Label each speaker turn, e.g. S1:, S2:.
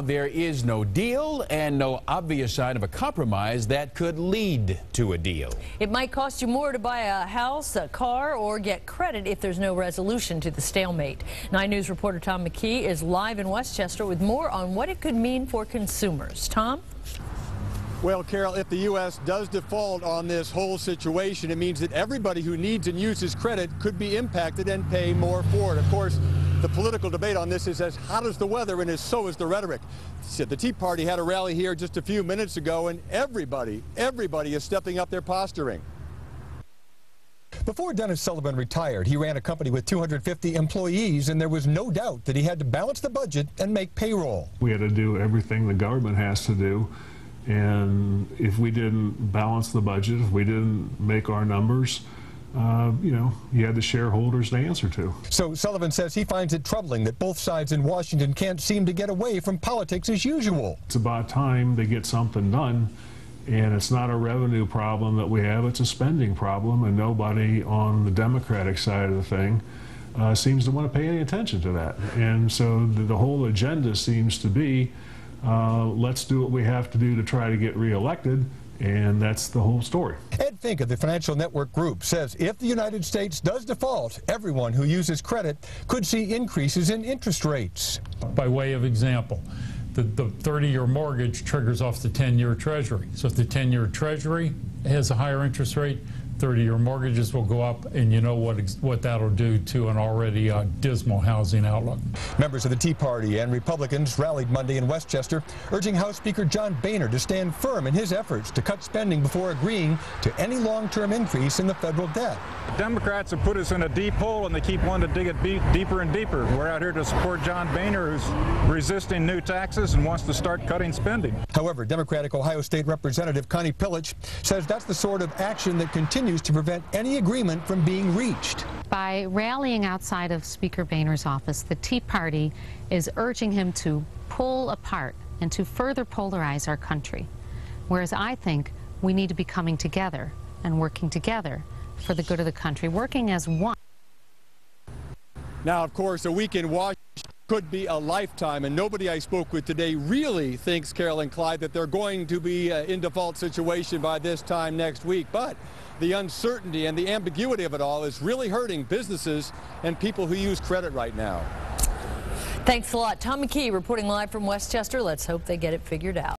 S1: There is no deal and no obvious sign of a compromise that could lead to a deal.
S2: It might cost you more to buy a house, a car, or get credit if there's no resolution to the stalemate. 9 News reporter Tom McKee is live in Westchester with more on what it could mean for consumers. Tom?
S3: Well, Carol, if the U.S. does default on this whole situation, it means that everybody who needs and uses credit could be impacted and pay more for it. Of course, the political debate on this is as hot as the weather, and so is the rhetoric. The Tea Party had a rally here just a few minutes ago, and everybody is stepping up their posturing.
S4: Before Dennis Sullivan retired, he ran a company with 250 employees, and there was no doubt that he had to balance the budget and make payroll.
S5: We had to do everything the government has to do, and if we didn't balance the budget, if we didn't make our numbers, you had the shareholders to answer to.
S4: So Sullivan says he finds it troubling that both sides in Washington can't seem to get away from politics as usual.
S5: It's about time they get something done, and it's not a revenue problem that we have, it's a spending problem, and nobody on the Democratic side of the thing seems to want to pay any attention to that. And so the whole agenda seems to be, let's do what we have to do to try to get reelected. And that's the whole story.
S4: Ed Fink of the Financial Network Group says if the United States does default, everyone who uses credit could see increases in interest rates.
S6: By way of example, the 30-year mortgage triggers off the 10-year Treasury. So if the 10-year Treasury has a higher interest rate, 30-year mortgages will go up, and you know what that'll do to an already dismal housing outlook.
S4: Members of the Tea Party and Republicans rallied Monday in Westchester, urging House Speaker John Boehner to stand firm in his efforts to cut spending before agreeing to any long-term increase in the federal debt.
S7: Democrats have put us in a deep hole, and they keep wanting to dig it deeper and deeper. We're out here to support John Boehner, who's resisting new taxes and wants to start cutting spending.
S4: However, Democratic Ohio State Representative Connie Pillich says that's the sort of action that continues to prevent any agreement from being reached.
S8: By rallying outside of Speaker Boehner's office, the Tea Party is urging him to pull apart and to further polarize our country, whereas I think we need to be coming together and working together for the good of the country, working as one.
S3: Now, of course, a week in Washington could be a lifetime, and nobody I spoke with today really thinks, Carol and Clyde, that they're going to be in default situation by this time next week. But the uncertainty and the ambiguity of it all is really hurting businesses and people who use credit right now.
S2: Thanks a lot. Tom McKee reporting live from Westchester. Let's hope they get it figured out.